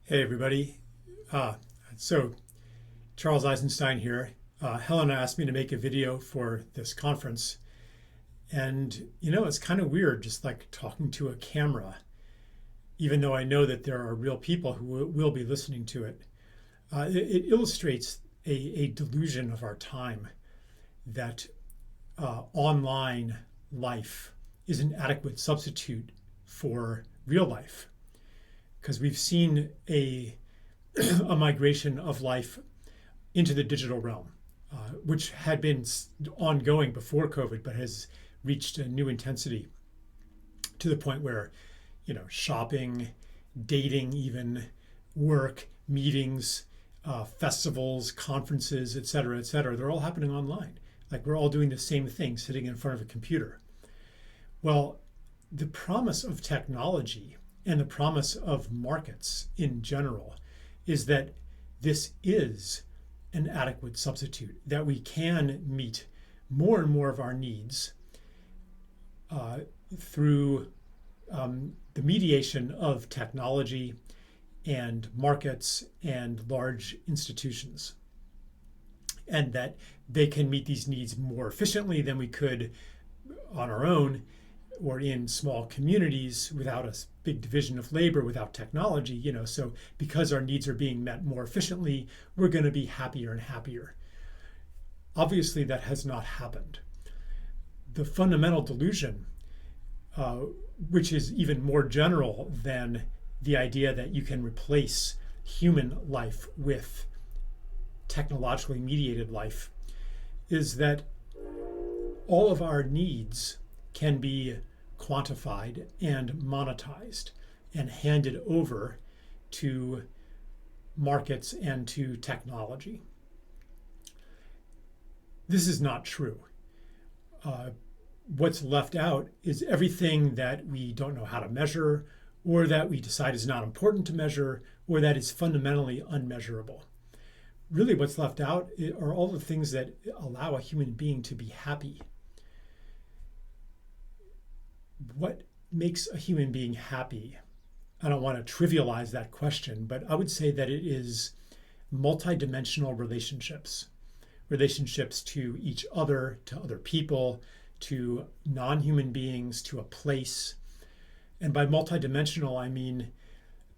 Hey, everybody. Uh, so, Charles Eisenstein here. Helena asked me to make a video for this conference. And, it's kind of weird just like talking to a camera, even though I know that there are real people who will be listening to it. It illustrates a delusion of our time that online life is an adequate substitute for real life. Because we've seen a migration of life into the digital realm, which had been ongoing before COVID, but has reached a new intensity to the point where, shopping, dating, even work, meetings, festivals, conferences, et cetera, they're all happening online. Like we're all doing the same thing sitting in front of a computer. Well, the promise of technology and the promise of markets in general is that this is an adequate substitute, that we can meet more and more of our needs through the mediation of technology and markets and large institutions, and that they can meet these needs more efficiently than we could on our own or in small communities without a big division of labor, without technology, so because our needs are being met more efficiently, we're going to be happier and happier. Obviously, that has not happened. The fundamental delusion, which is even more general than the idea that you can replace human life with technologically mediated life, is that all of our needs can be quantified and monetized and handed over to markets and to technology. This is not true. What's left out is everything that we don't know how to measure, or that we decide is not important to measure, or that is fundamentally unmeasurable. Really, what's left out are all the things that allow a human being to be happy. What makes a human being happy? I don't want to trivialize that question, but I would say that it is multidimensional relationships, relationships to each other, to other people, to non-human beings, to a place. And by multidimensional, I mean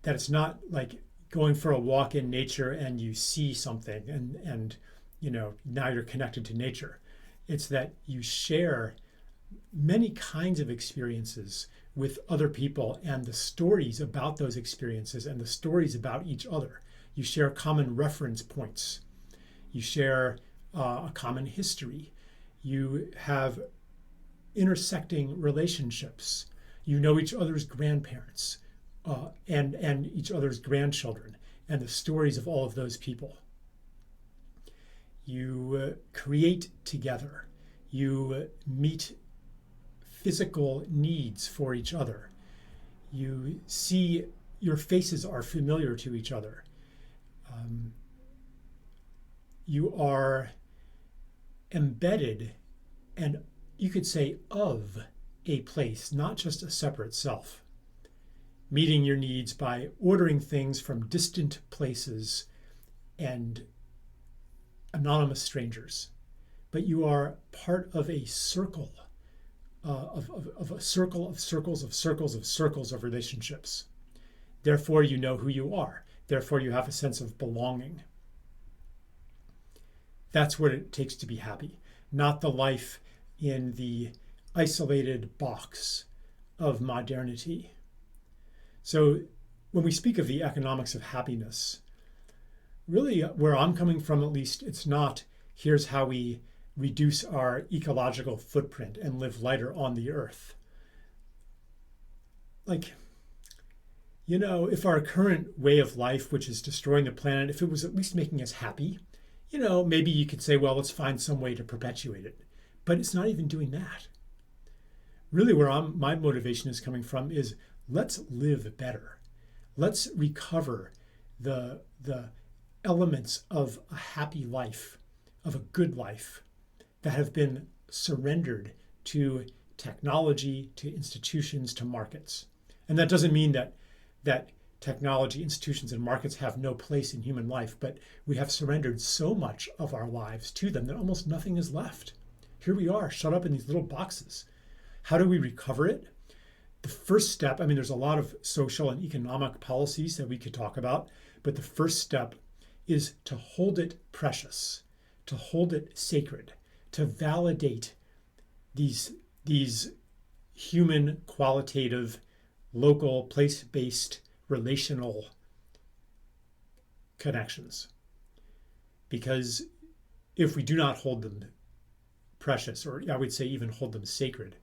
that it's not like going for a walk in nature and you see something and now you're connected to nature. It's that you share many kinds of experiences with other people and the stories about those experiences and the stories about each other. You share common reference points. You share a common history. You have intersecting relationships. You know each other's grandparents and each other's grandchildren and the stories of all of those people. You create together. You meet physical needs for each other. You see your faces are familiar to each other. You are embedded and you could say of a place, not just a separate self. Meeting your needs by ordering things from distant places and anonymous strangers. But you are part of a circle of a circle of circles of circles of circles of relationships. Therefore, you know who you are. Therefore, you have a sense of belonging. That's what it takes to be happy, not the life in the isolated box of modernity. So when we speak of the economics of happiness, really where I'm coming from, at least, it's not here's how we reduce our ecological footprint and live lighter on the earth. If our current way of life, which is destroying the planet, if it was at least making us happy, maybe you could say, well, let's find some way to perpetuate it. But it's not even doing that. Really, where my motivation is coming from is let's live better. Let's recover the elements of a happy life, of a good life, that have been surrendered to technology, to institutions, to markets. And that doesn't mean that technology, institutions, and markets have no place in human life, but we have surrendered so much of our lives to them that almost nothing is left. Here we are, shut up in these little boxes. How do we recover it? The first step, I mean, there's a lot of social and economic policies that we could talk about, but the first step is to hold it precious, to hold it sacred, to validate these human, qualitative, local, place-based, relational connections. Because if we do not hold them precious, or I would say even hold them sacred,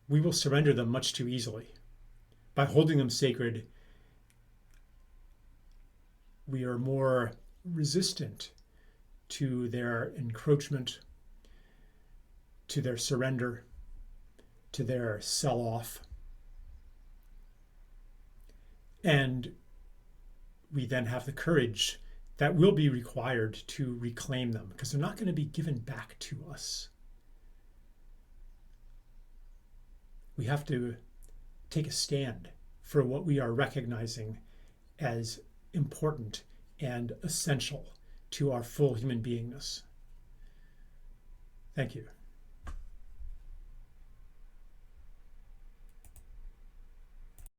we will surrender them much too easily. By holding them sacred, we are more resistant to their encroachment, to their surrender, to their sell-off. And we then have the courage that will be required to reclaim them, because they're not going to be given back to us. We have to take a stand for what we are recognizing as important and essential to our full human beingness. Thank you.